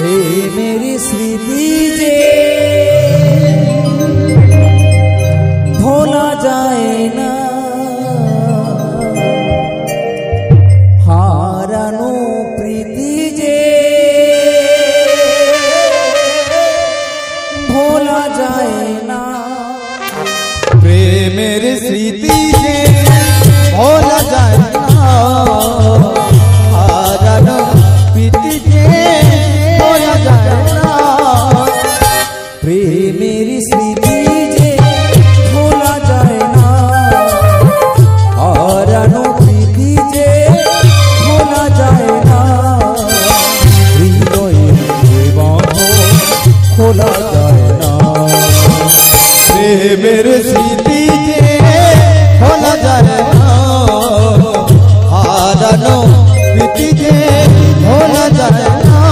मेरी स्मृति जे भोला जाए ना हारानो प्रीति जे भोला जाए ना प्रेमेर स्मृति जे भोला जाए ना हारानो प्रीति जे भोला जाए ना प्रेमेर स्मृति जे भोला जाए ना हारानो प्रीति जे भोला जाए ना हृदय खोला जाए ना प्रेमेर स्मृति जे भोला जाए ना हारानो प्रीति जे भोला जाए ना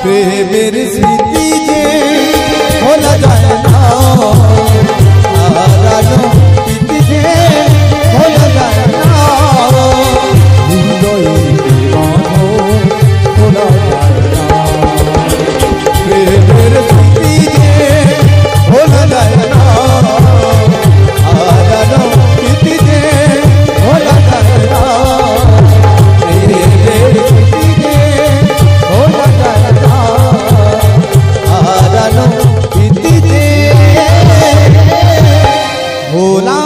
प्रेमेर स्मृति जे भोला जाए ना हारानो प्रीति जे भोला जाए ना हृदय खोला जाए ना प्रेमेर स्मृति जे भोला जाए ना हारानो प्रीति जे भोला जाए ना प्रेमेर स्मृति जे भोला जाए ना हारानो प्रीति जे भोला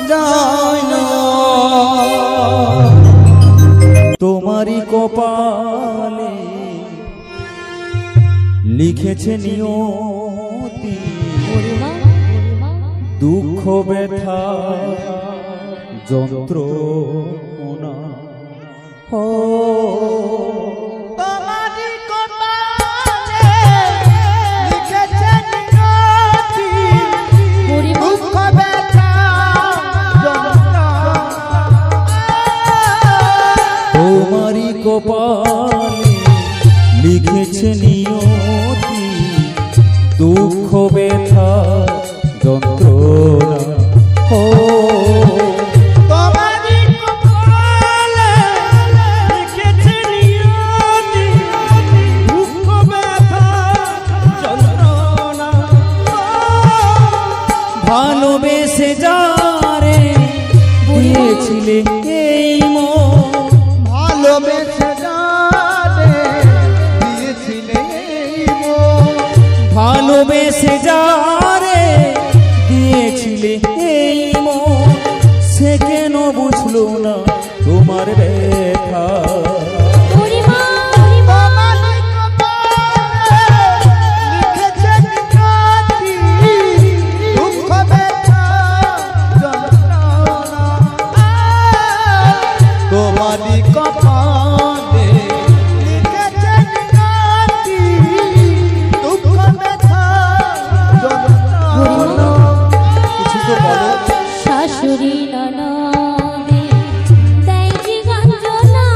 जाए ना তোমারি কপালে লিখেছে নিয়তি দুঃখ ব্যথা যন্ত্রণা ও তোমারি কপালে লিখেছে নিয়তি দুঃখ ব্যথা যন্ত্রণা তোমারি কপালে লিখেছে নিয়তি দুঃখ ব্যথা যন্ত্রণা ও তোমারি কপালে লিখেছে নিয়তি দুঃখ ব্যথা যন্ত্রণা ভালোবেসে যারে দিয়েছিলে এই মন ভালোবেসে যারে দিয়েছিলে এই মন ভালোবেসে যারে দিয়েছিলে এই মন সে কেন বুঝলো না তোমার ব্যথা তোমারি কপালে লিখেছে নিয়তি দুঃখ ব্যথা যন্ত্রণা কিছু তো বলো শাশুড়ি ননদে দেয় যে গঞ্জনা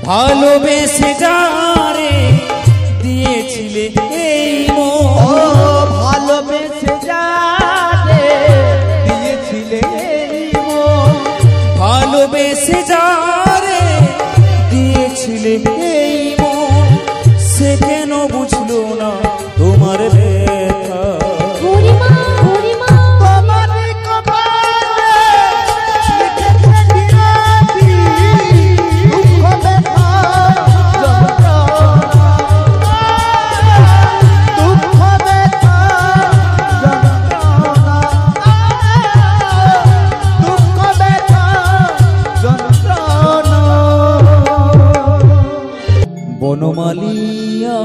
ভালোবেসে যারে দিয়েছিলে এই ও ভালোবেসে যারে দিয়েছিলে এই মন, ভালোবেসে যারে দিয়েছিলে এই মন, সে কেন বুঝলো না তোমার ব্যথা। তোমার কপালে লিখেছে নিয়তি, দুঃখ ব্যথা যন্ত্রণা, দুঃখ ব্যথা যন্ত্রণা, দুঃখ ব্যথা যন্ত্রণা। বনমালিয়া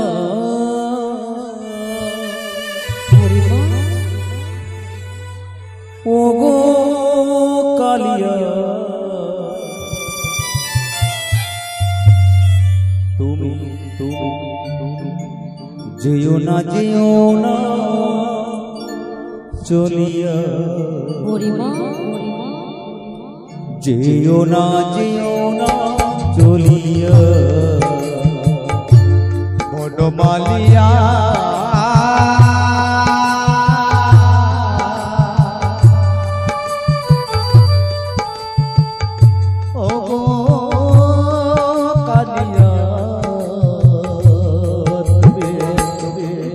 ও গো কালিয়া, তুমি যেও না চলিয়া, যেও না চলিয়া। বনমালিয়া ও গো কালিয়া,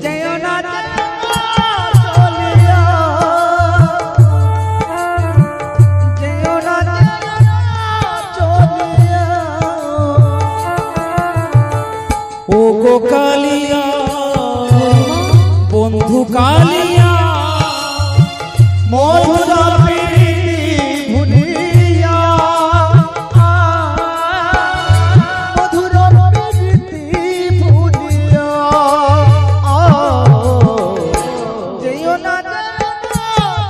যেও না চলিয়া, যেও না চলিয়া। ও গো কালিয়া বন্ধু কালিয়া, মধুর প্রীতি ভুলিয়া, মধুর প্রীতি ভুলিয়া, যেও না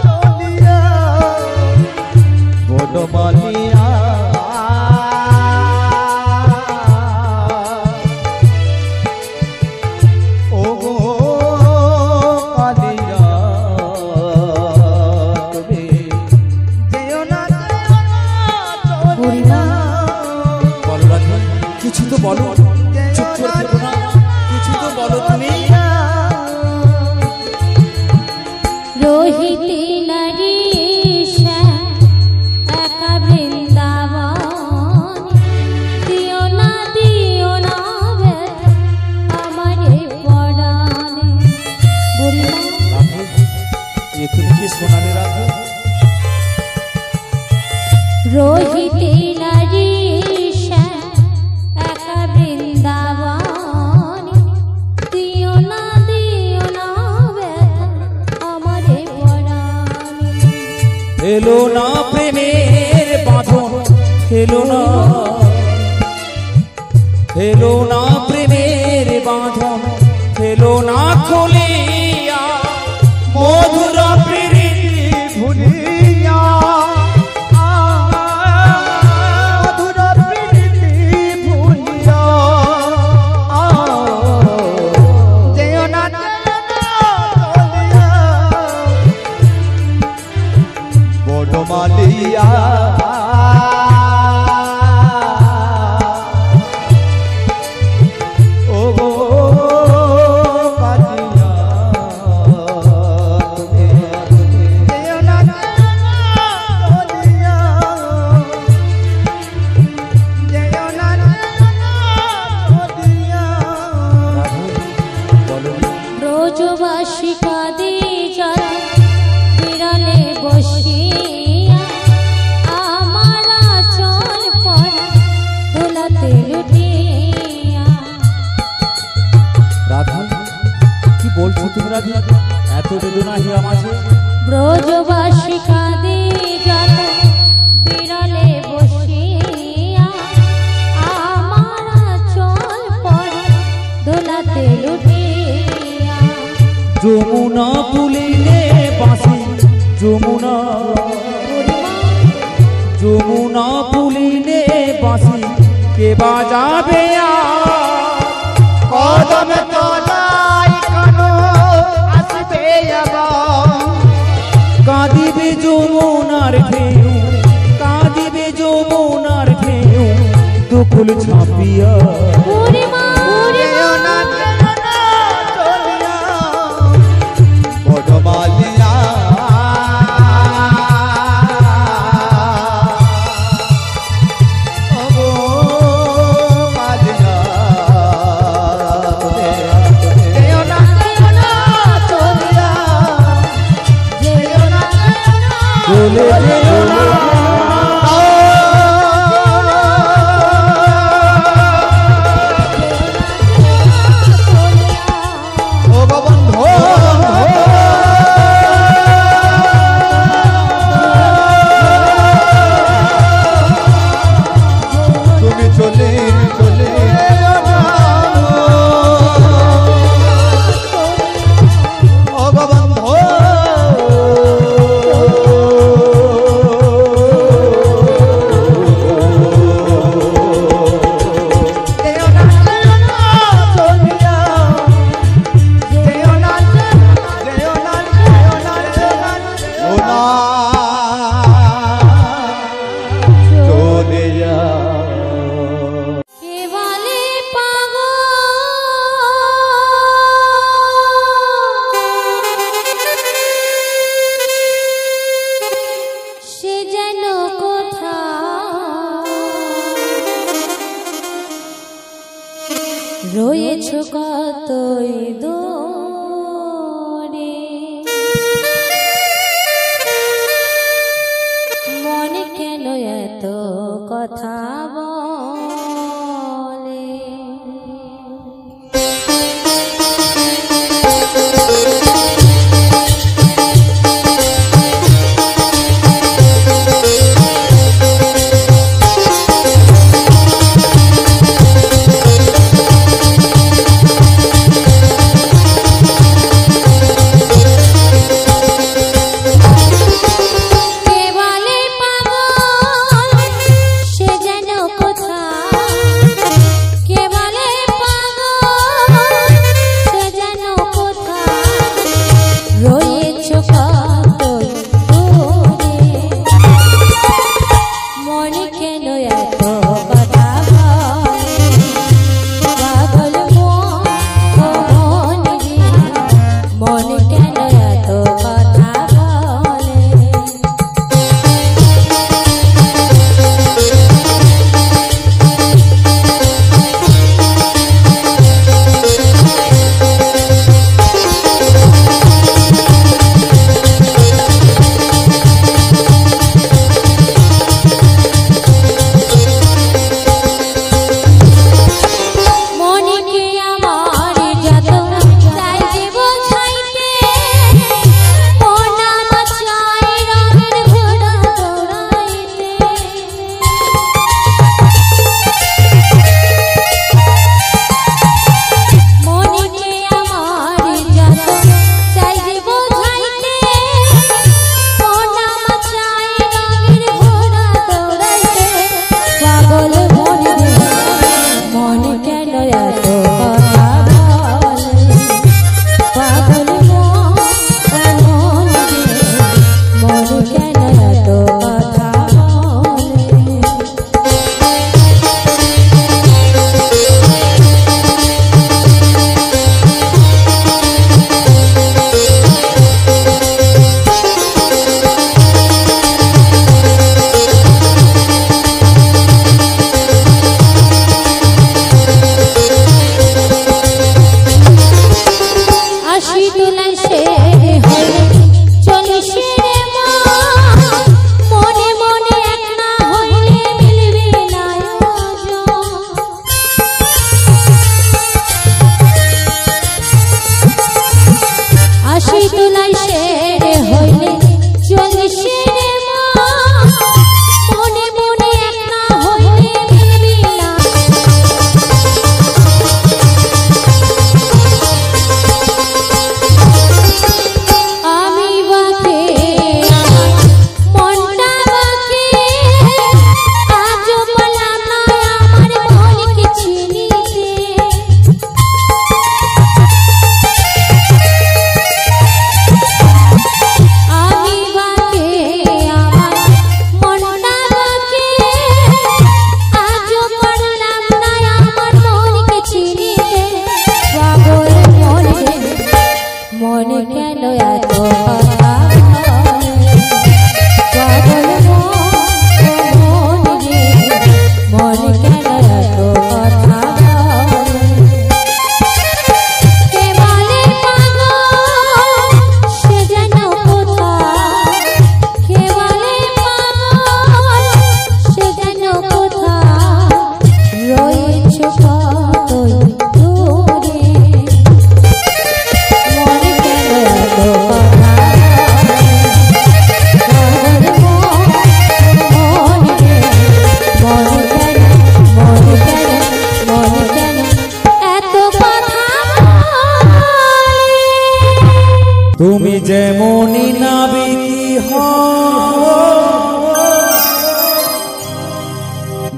চলিয়া। বনমালিয়া ও গো কালিয়া, তুমি যেও না চলিয়া। বলো রাধা, কিছু তো বলো, চুপ করে থেকো না, কিছু তো বলো তুমি। রোহিতী নারী একা বৃন্দাবন, দিও না ব্যথা আমারে পরাণে। রাধা, এ তুমি কি শোনালে রাধা? রোহিতী নারী একা বৃন্দাবন, দিও না ব্যথা আমারে পরাণে। ফেলো না প্রেমের বাঁধন, ফেলো না প্রেমের বাঁধন, ফেলো না খুলিয়া, মধুর প্রীতি ভুলিয়া, মধুর প্রীতি ভুলিয়া, যেও না চলিয়া। বনমালিয়া ও গো কালিয়া, তুমি যেও না চলিয়া, যেও না চলিয়া। বলো ব্রজবাসী কাঁদে যারা বিরলে বসিয়া, আমার আঁচল পরা দোলাতে লুটিয়া। রাধা, কি বলছো তুমি রাধা? এত বেদনা হিয়া মাঝে। ব্রজবাসী কাঁদে যারা বিরলে বসিয়া, আমার আঁচল পরা দোলাতে লুটিয়া। যমুনা পুলিনে বাঁশি, যমুনা পুলিনে বাঁশি কে বাজাবে কদম তলায় কানো আসবে আবার, কাঁদিবে যমুনার ঢেউ, কাঁদিবে যমুনার ঢেউ, দুঃখ ফুল ছাপিয়া ওরে মা যেও না চলিয়া বনমালিয়া ওগো মালিয়া যেও না চলিয়া যেও না চলে যেও না রয়েছ কতই দূরে মনে কেন এত কথা বলে কে বলে পাগল সে যেন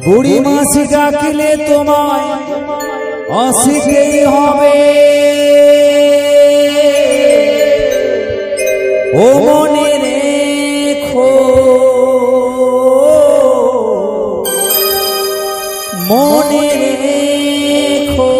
বুড়ি মাসি ডাকিলে তোমায় আসিতেই হবে ও মনে রেখো মনে রেখো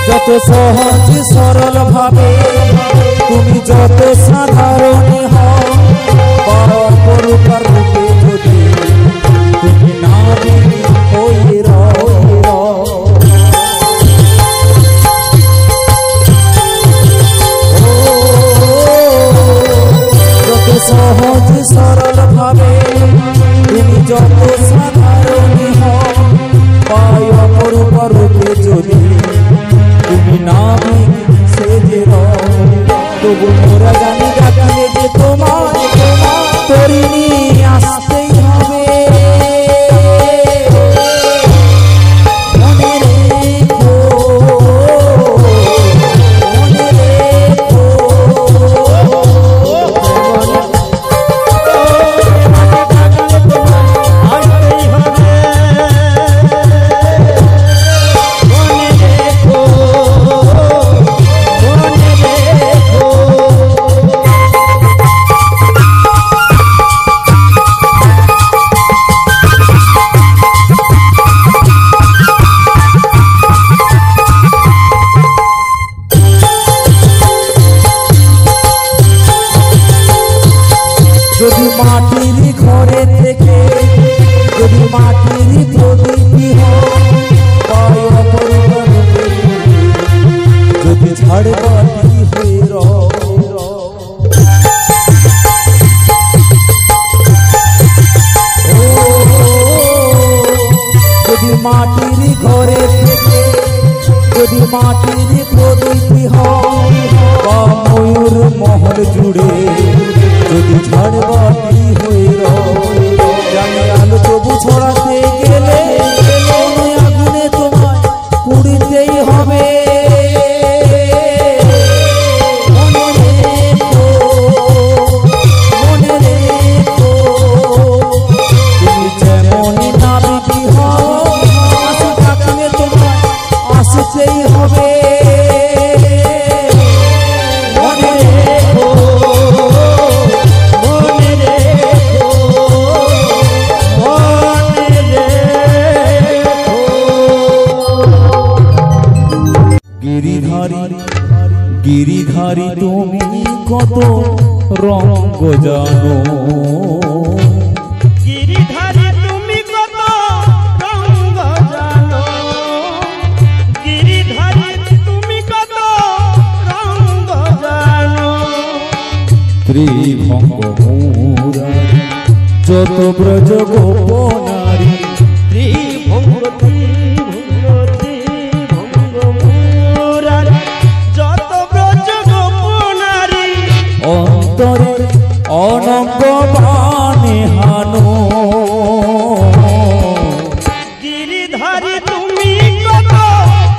যত সহজ সরল ভাবে তুমি যত সাধারণ হও অপরূপার রূপে যদি তুমি নারী হয়ে রও যত সহজ সরল ভাবে তুমি যত সাধারণ হও অপরূপার রূপে যদি তুমি নাবিক সেজে তবু মোরা জানি ডাকলে যে তোমার তরিণী আসতেই হবে মনে রেখো মনে রেখো যদি মাটির ঘরে থেকে যদি মাটির প্রদীপী হয় যদি ঝাড়বাতি হয়ে যদি মাটির ঘরে থেকে যদি মাটির প্রদীপী হয় বা ময়ূর মহল জুড়ে যদি ঝাড়বাতি হয়ে জানি আলো তবু ছড়াতে গেলে আগুনে তোমায় পুড়িতেই হবে মনে রেখো মনে রেখো তুমি যেমন নাবিকি হও আসি ডাকলে তোমায় আসতেই হবে মনে রেখো গিরিধারী তুমি কত রঙ্গ জানো গিরিধারী তুমি কত রঙ্গ জানো গিরিধারী তুমি কত রঙ্গ জানো ত্রিভঙ্গ মুরারি যত ব্রজ গোপনারী ত্রিভঙ্গ মুরারি যত ব্রজ গোপনারী অন্তরে অনঙ্গ বাণে হানো গিরিধারী তুমি কত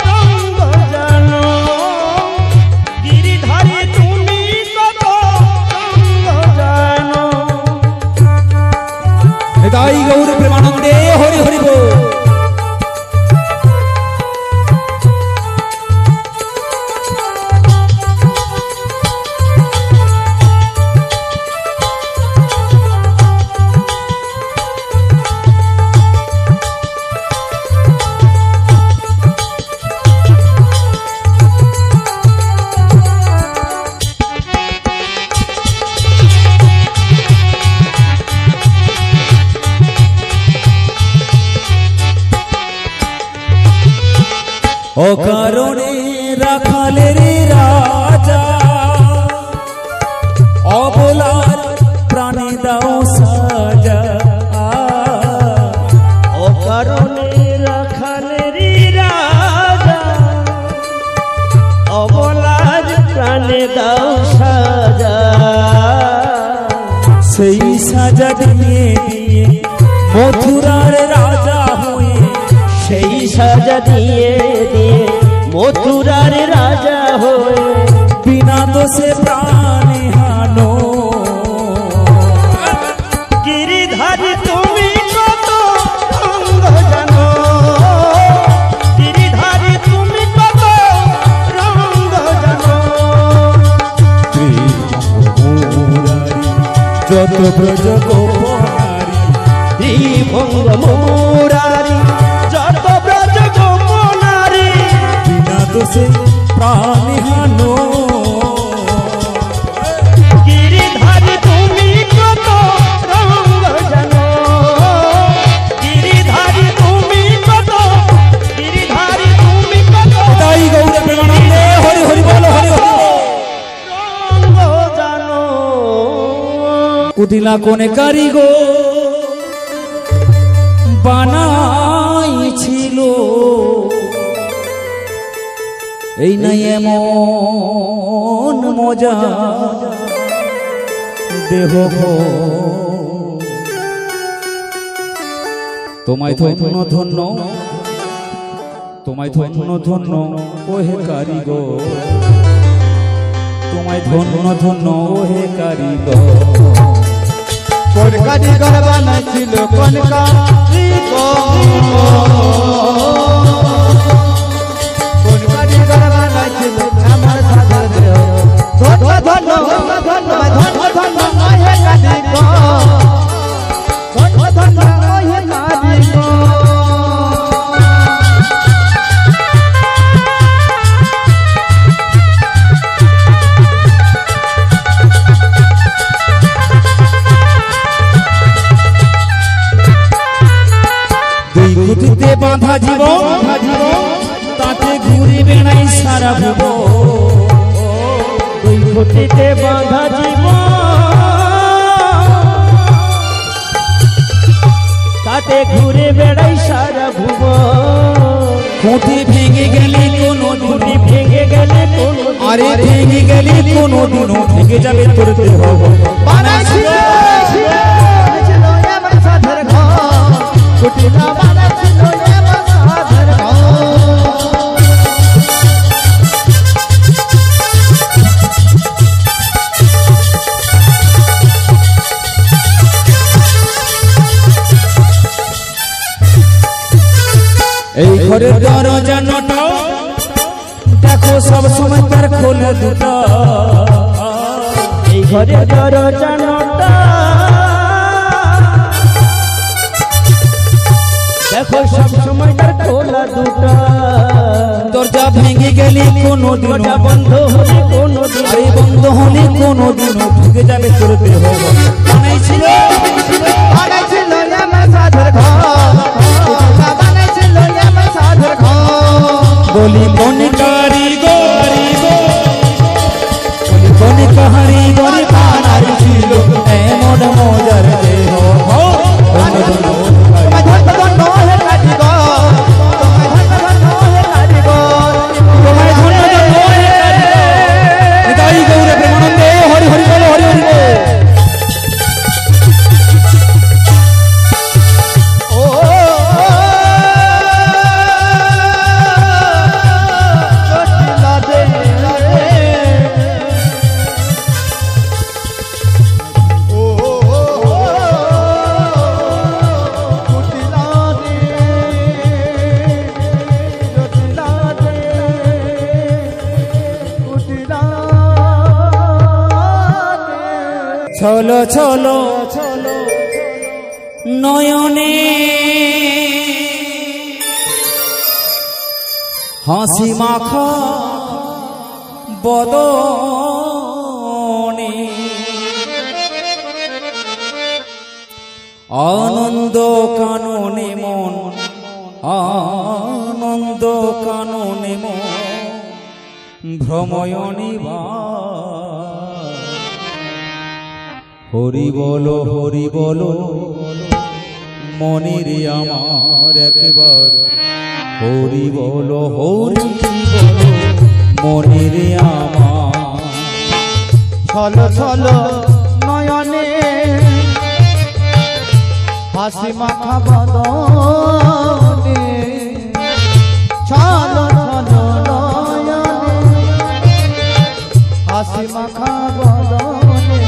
রঙ্গ জানো গিরিধারী তুমি কত রঙ্গ জানো তাই গৌর প্রেমানন্দে হরি হরি বল অকারণে রাখালের রাজা অবলার প্রাণে দাও সাজা অকারণে রাখালের রাজা অবলার প্রাণে দাও সাজা সেই সাজা দিয়ে দিয়ে মথুরার রাজা হয়ে সেই সাজা দিয়ে দিয়ে মথুরার রাজা হয়ে বিনা দোষে প্রাণে হানো গিরিধারী তুমি কত রঙ্গ জানো গিরিধারী তুমি কত রঙ্গ জানো যত ব্রজ গোপনারী ত্রিভঙ্গ মুরারি যত ব্রজ গোপনারী বিনা দোষে প্রাণে হানো গিরিধারী তুমি কত রঙ্গ জানো গিরিধারী তুমি কত গিরিধারী তুমি কত তাই গৌর প্রেমানন্দে হরি হরি বল হরি হরি রঙ্গ জানো কুদিলা কোনে কারিগো বানাইছিল এই নাই এমন মজা দেহ তোমায় ধন্য ধন্য তোমায় ধন্য ধন্য ওহে কারিগো তোমায় ধন্য ধন্য ওহে কারিগো কোন কারিগর বানাইছিল কোন কোন কারিগর বানাইছিল আমার সাধর দেহ ধন্য ধন্য ধন্য ধন্য ধন্য হে কারিগর ধন্য ধন্য হে কারিগর দুই খুঁটিতে বাঁধা জীবন তাতে ঘুরে বেড়াই সারা ভুব দুই খুঁটিতে বাঁধা জীবন তাতে ঘুরে বেড়াই সারা ভুবন খুঁটি ভেঙে গেলে কোনো খুঁটি দিন ভেঙে গেলে কোনো আরে ভেঙে গেলে কোনো দিন ভেঙে যাবে তোর দেহ বানাইছিল বানাইছিল আমার সাধর ঘর কুটিলা বানাইছিল আমার সাধর ঘর এই ঘরের দরজা নটা দেখো সব সময় তার খোলা দুটা এই ঘরে দরজা নটা দেখো সব সময় তার খোলা দুটা দরজা ভেঙে গেলে কোনো দিন দরজা বন্ধ হলে কোনো দিন আরে বন্ধ হলে কোনো দিন ঢুকে যাবে তোর দেহ বানাইছিল বানাইছিল আমার সাধর ঘর কুটিলা বানাইছিল আমার সাধর ঘর বলি কোন কারিগর বলি কোন কারিগর বানাইছিল এমন মজার দেহ ধন্য ধন্য তোমায় ধন্য ধন্য হে কারিগর তোমায় ধন্য ধন্য হে কারিগর তোমায় ধন্য ধন্য হে কারিগর তাই গৌর প্রেমানন্দে হরি হরি বল হরি হরি বল ও কুটিলা দে ও কুটিলা দে কুটিলা দে কুটিলা দে চলো চলো নয়নে হাসি মাখা বদনে আনন্দ কাননে মন নন্দ কাননে ভ্রময়ণী বা হরি বলো মনির আমার একবার হরি বলো মনির আমার ছলো ছলো নয়নে হাসি মাখা বদনে ছলো ছলো নয়নে হাসি মাখা বদনে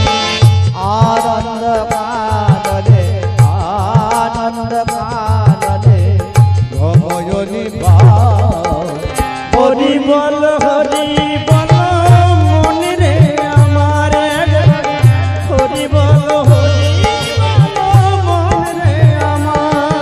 আনন্দ কাননে ভ্রময়ণী বা হরি বল মনে রে আমার হরি বল মনে রে আমার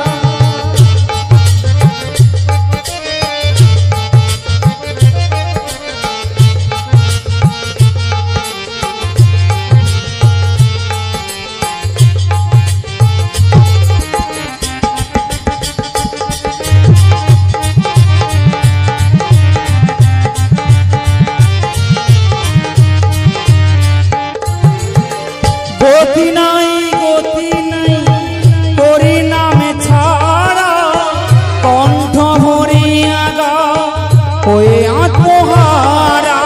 গতি নাই তোরি নামে ছাড়া কণ্ঠ ভরিয়া গা হয়ে আত্মহারা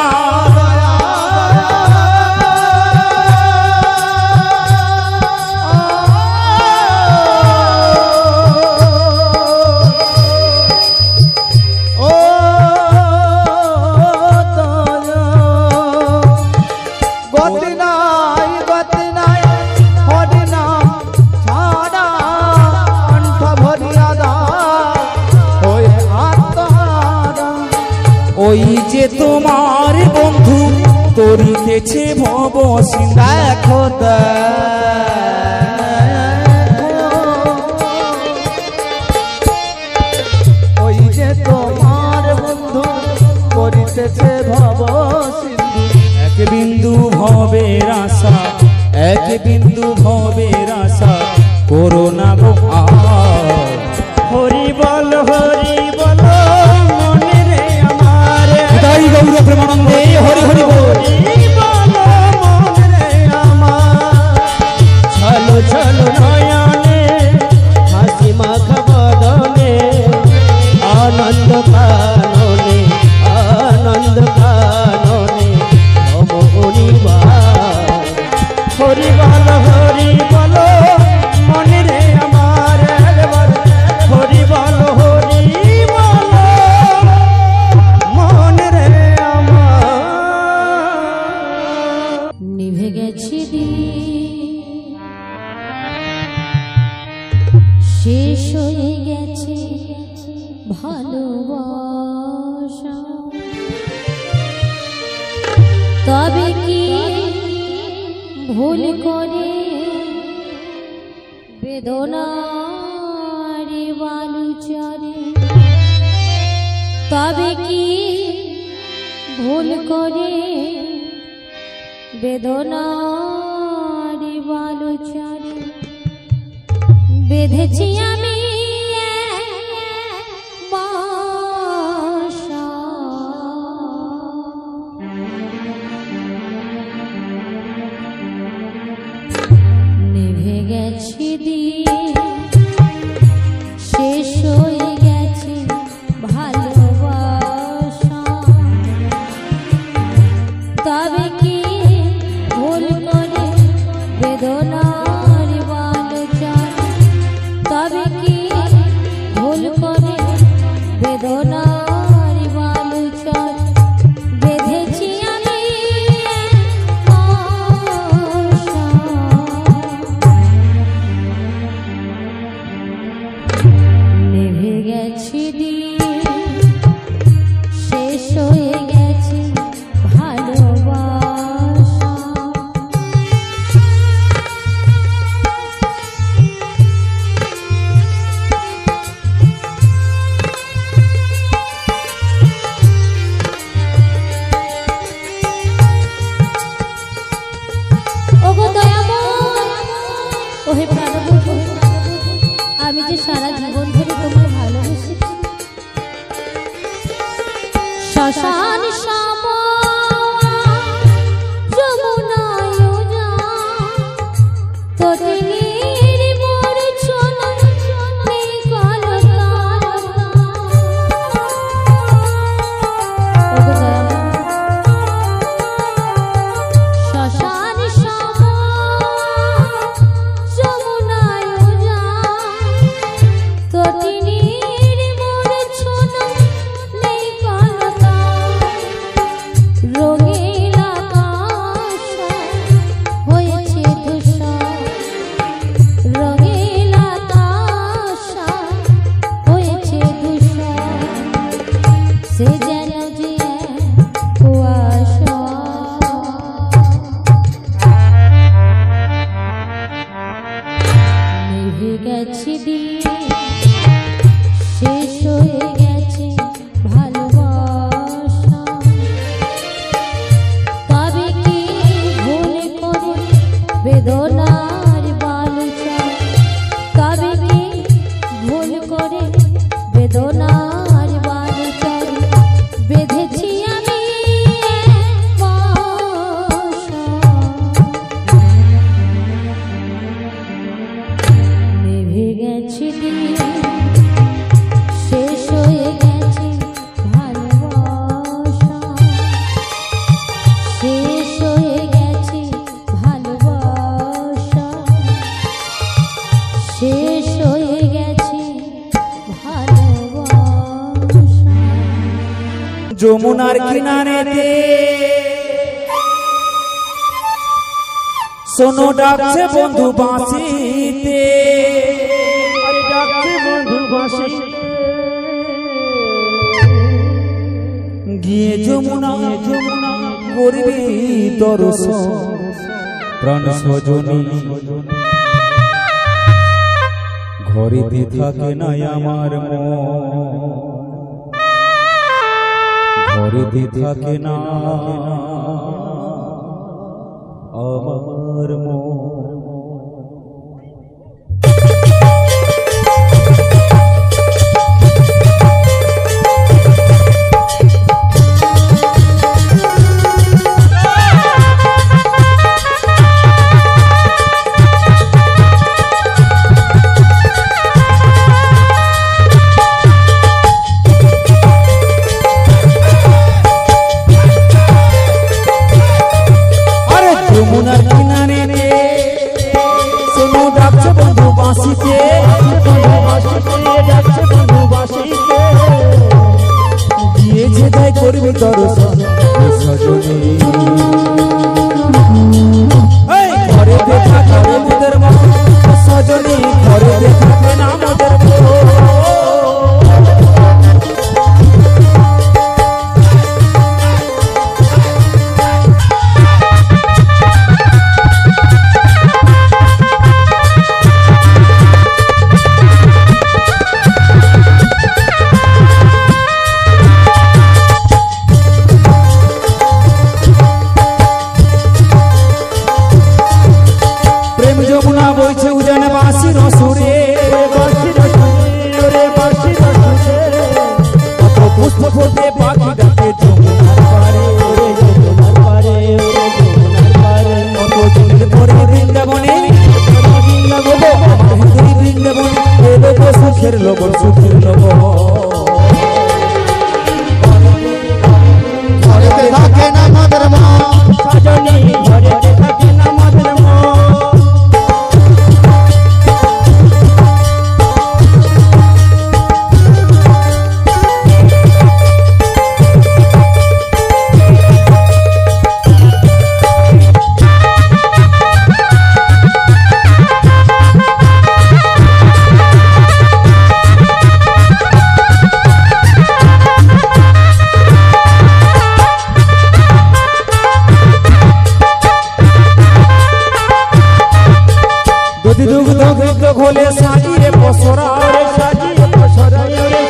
ও গতি নাই হরি নাম ছাড়া কণ্ঠ ভরিয়া দা হয়ে আত্মহারা ওই যে তোমার বন্ধু তরিতেছে ভব সিন্ধু দেখো ওই যে তোমার বন্ধু করিতেছে ভব সিন্ধু এক বিন্দু ভবের আশা করোনা গো হরি বল মনে রে আমার হৃদয় গৌর প্রেমানন্দে হরি হরি বল হরি বল মনে রে আমার ছলো ছলো নয়নে হাসি মাখা বদনে আনন্দ কাননে ভ্রময়ণী বা হরি বল মনে রে আমার হরি বল মনে রে আমার নিভে গেছে দিন শেষ হয়ে গেছে ভালোবাসা তবে কি ভুল করে বেদনার বালুচরে তবে কি ভুল করে বেদনার বালুচরে বেঁধেছি আমি বাসা নিভে গেছে দিন শেষ হয়ে গেছে ভালোবাসা তবে কি ভুল করে বেদনার বালুচরে তবে কি ভুল করে বেদনার বালুচরে বেঁধেছি আমি আশা নিভে গেছে দিন শেষ হয়ে গেছে ভালোবাসা শ্মশান শ্যাম যমুনায় যা তটিনীর মূর্ছনা নেই কলতা। শ্মশান শ্যাম যমুনায় যা তটিনীর মূর্ছনা নেই কলতা। রঙিন আকাশ হয়েছে ধূসর, রঙিন আকাশ হয়েছে ধূসর, সে যেন যে কুয়াশা। নিভে গেছে দিন, শেষ হয়ে গেছে ভালোবাসা। তবে কি ভুল করে বেদনার বালুচা, তবে কি ভুল করে বেদনার বালুচা বেঁধেছি আমি বাসা। নিভে গেছে দিন, শেষ হয়ে গেছে ভালোবাসা, শেষ হয়ে গেছে ভালোবাসা, শেষ হয়ে গেছে ভালোবাসা। যমুনার কিনারেতে শোনো ডাকছে বন্ধু বাঁশিতে, আরে ডাকছে বন্ধু বাঁশিতে। গিয়ে যমুনা করবি দর্শন প্রাণ সজনী। ঘরেতে থাকে না আমার মন, ঘরেতে থাকে না আমার মন। যমুনার কিনারে রে শোনো ডাকছে বন্ধু বাঁশিতে, ডাকছে বন্ধু বাঁশিতে। গিয়ে যে তাই করবি দর্শন সজনী। ঘরে থাকে না মোদের মন সজনী, ঘরে থাকে না মোদের মন। যমুনা বইছে উজানে বাঁশির সুরে, কত পুষ্প ফোটে পাখি ডাকে যমুনার পারে, কত দিনের পরে বৃন্দাবনে বৃন্দাবনে এলো গো সুখের লবণ, সুখের লবণ। ঘরেতে থাকে না মদের মন, সজনী ঘরেতে থাকে না মদের মন। যদি দুগ্ধ ঘৃত ঘোলে সাজিয়ে পসরা, সাজিয়ে পসরা,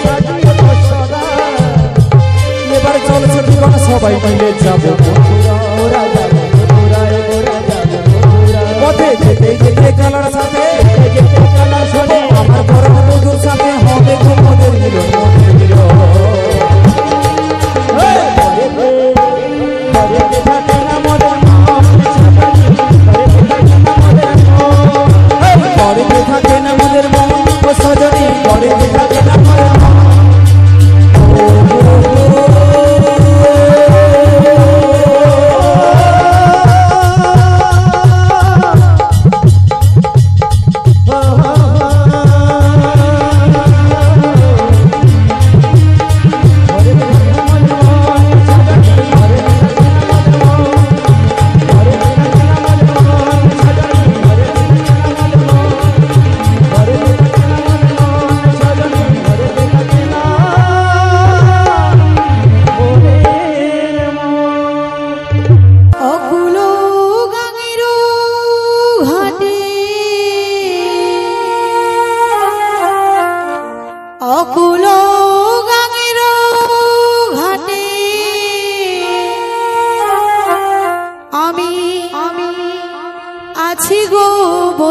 সাজিয়ে পসরা। এবার চলছে জীবন সবাই মিলে যাবো ওরা যাবে মথুরায়, ওরা যাবে মথুরায়। পথে যেতে যেতে কালার সাথে যেতে কালার সাথে আমার পরম বন্ধুর সাথে হবে মোদের মিলন, মোদের মিলন।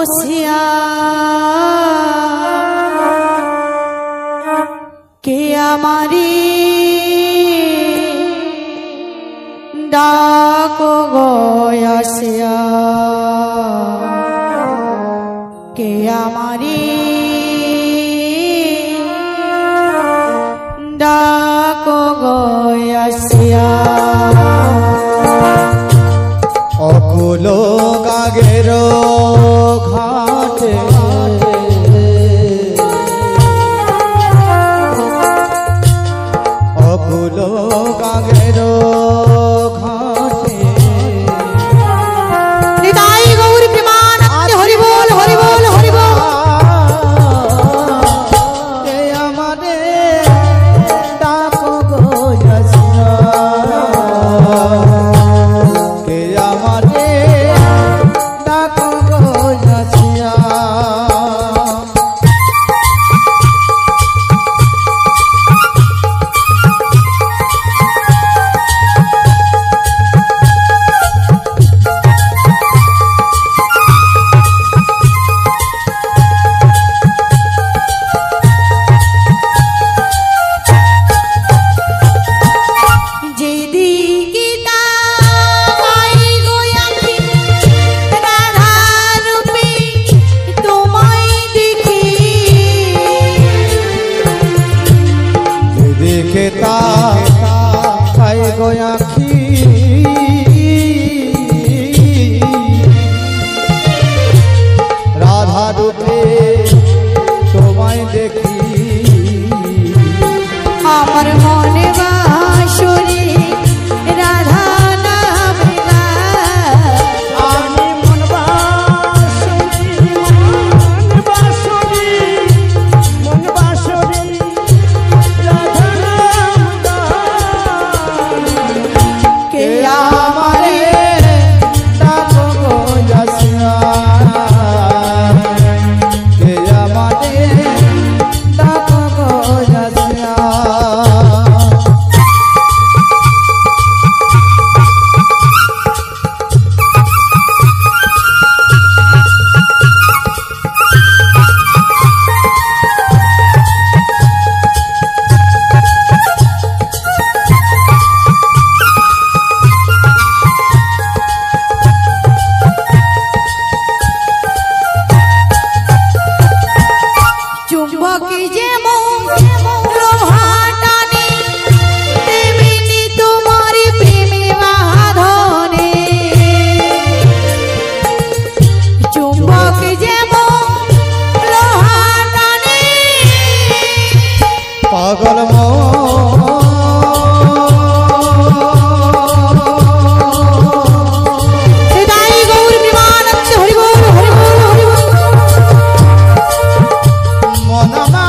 বসিয়া কে আমারি ডাকো গয়াসিয়া কে আমারি ডাকো গয়াসিয়া অকুল গাগের ঘাটে অকুল গাগের ঘাটে নিতাই গৌর প্রেমানন্দে হরি বল হরি বল হরি বল কে আমারে ডাকো গয়াসিয়া কে আমারে ডাকো গয়াসিয়া যেদিকে তাকাই গো আঁখি রাধা রূপে তোমায় দেখি দেখে তাই গোয়াখি রাধা রূপে তোমায় দেখি আমার মনে বাসরে রাধা নামে গায়। আমি মন বাসরি রাধা নাম গায়। কে আমারে ডাকো গয়াসিয়া কে আমারে ডাকো গয়াসিয়া চুম্বক যেমন লোহা টানে তেমনি তোমার প্রেমে বাঁধনে চুম্বক যেমন লোহা টানে পাগল নিতাই গৌর প্রেমানন্দে হরি বল হরি বল হরি বল মनमा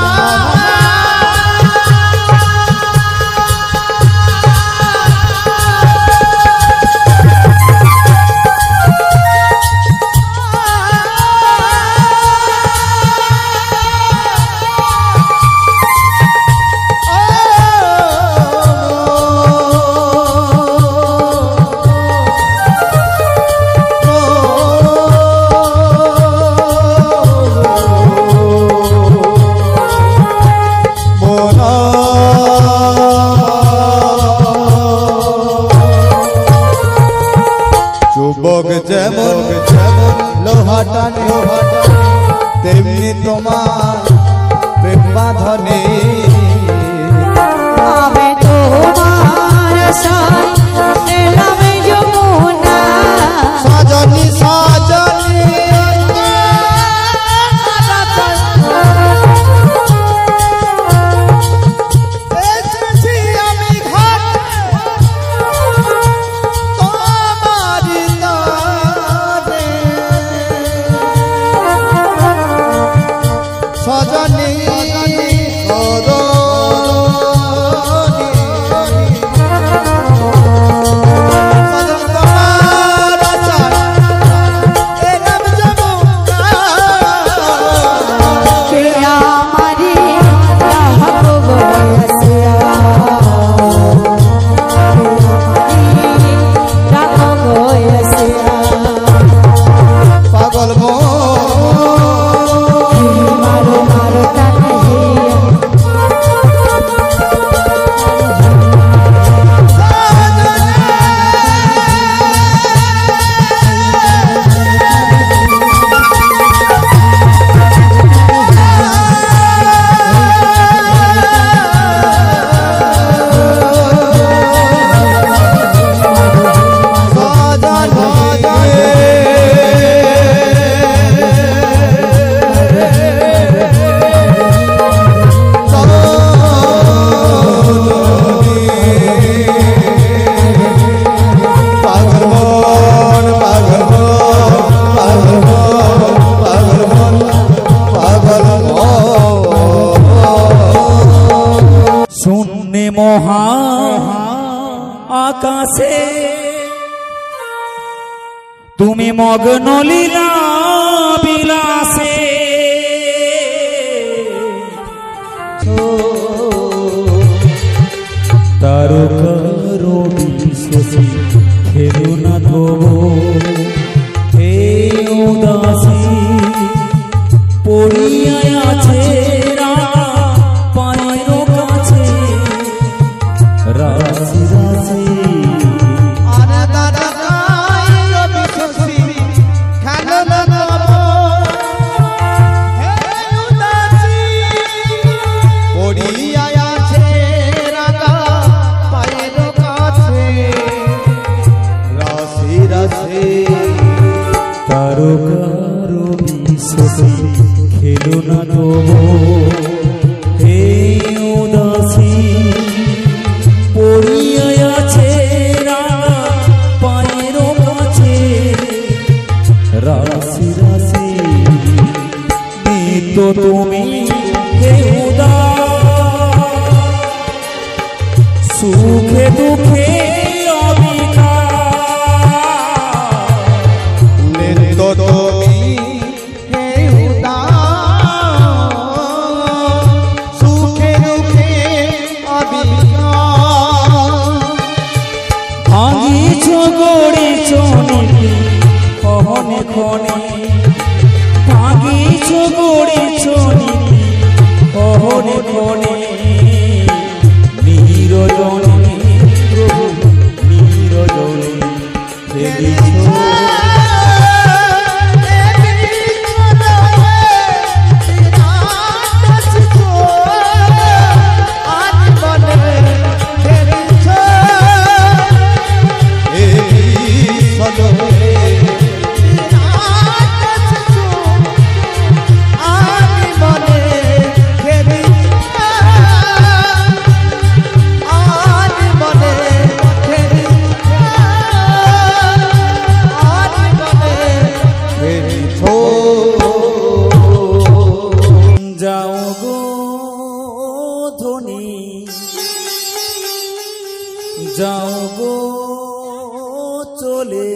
যুবক যেমন লোহা টানে তেমনি তোমার প্রেম বাঁধনে আমি তোমার সাথ এলাম যমুনা সাজনি সাজনি এসেছি আমি ঘর তোমারি তরে আকাশে তুমি মগ্ন লীলা বিলাসে তারকার বিশ্বসী খেলো না তবু হে উদাসী পড়িয়া আছে রাঙা পায়ের কাছে রাশি রাশি আরে দাদা কাই রবি শশী খেলো না তবু হে উদাসী পড়িয়া আছে রাঙা পায়ের কাছে রাশি রাশি তারকার বিশ্বসী খেলো না তবু হে উদাসী পড়িয়া আছে রাঙা পায়ের কাছে রাশি রাশি নিত্য তুমি হে উদাস সুখে দুঃখে নিত্য তুমি হে উদাস সুখে দুঃখে অবিকার ভাঙিছ গড়িছ নীতি কহনে ক্ষণে ভাঙিছ গড়িছ নীতি কহনে ক্ষণে নিরজনে প্রভু নিরজনে ফেলিছ যাও গো ধনী যাও গো চলে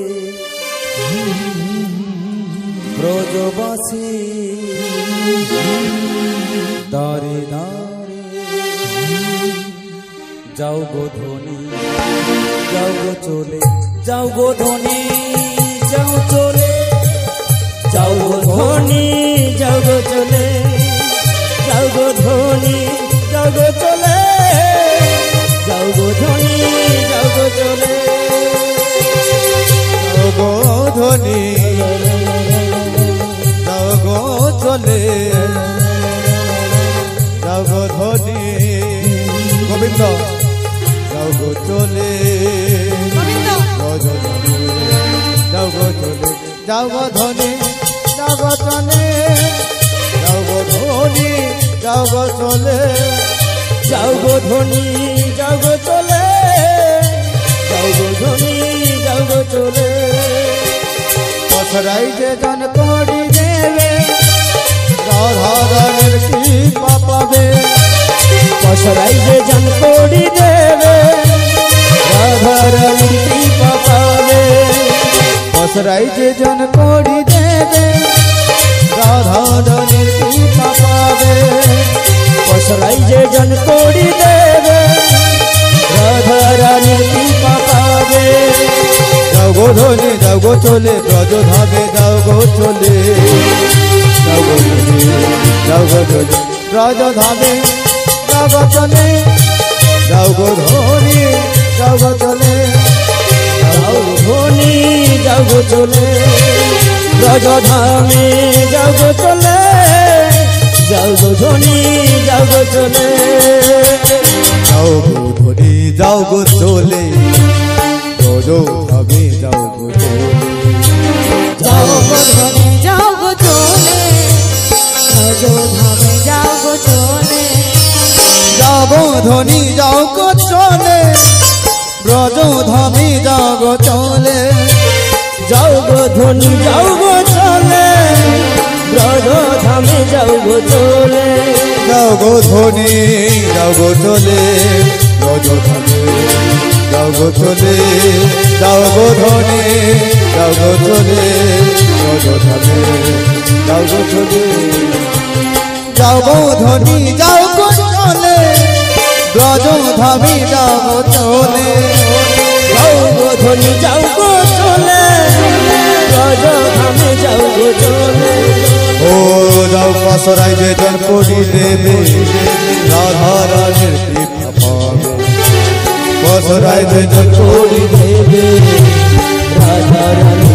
ব্রজবাসী দারে দারে যাও গো ধনী যাও গো চলে যাও গো ধনী যাও চলে যাও গো ধনী যাও গো চলে যাও গো ধনী যাও গো চলে যাও গো ধনী যাও গো চলে যাও গো ধনী যাও গো চলে যাও গো ধনী গোবিন্দ যাও গো চলে যাও গো চলে যাও গো ধনী যাও গো চলে যাও গো ধনী যাও গো চলে যাও গো ধনী যাও গো চলে যাও গো ধনী যাও গো চলে পসরাই যে জন করি দেবে রাধারানের কৃপা পাবে পসরাই যে জন করি দেবে রাধারানীর কৃপা পাবে পসরাই যে জন করি দেবে রাধারানের কৃপা পাবে পসরাই যে জন করি দেবে রাধারানীর কৃপা পাবে যাও গো ধনী যাও গো চলে ব্রজ ধামে যাও গো চলে যাও গো ধনী যাও গো চলে ব্রজ ধামে যাও গো চলে যাও গো ধনী যাও গো চলে যাও গো ধনী যাও গো চলে ব্রজধামে যাও গো চলে যাও গো ধনী যাও গো চলে যাও গো ধনী যাও গো চলে ব্রজ ধামে যাও গো চলে যাও গো ধনী যাও গো চলে ব্রজধামে যাও গো চলে যাও গো ধনী যাও গো চলে ব্রজ ধামে যাও গো চলে যাও গো ধনী যাও গো চলে ব্রজধামে যাও গো চলে যাও গো ধনী যাও গো চলে ব্রজধামে যাও গো চলে যাও গো ধনে যাও গো চলে ব্রজধামে যাও গো চলে যাও গো ধনী যাও গো চলে ব্রজধামে যাও গো চলে যাও গো ধনী যাও গো চলে ব্রজধামে যাও গো চলে ও যাও পাশরাই যে জন করি দেবে রাধা রানীর কৃপা পাবে পাশরাই যে জন করি দেবে রাধা রানী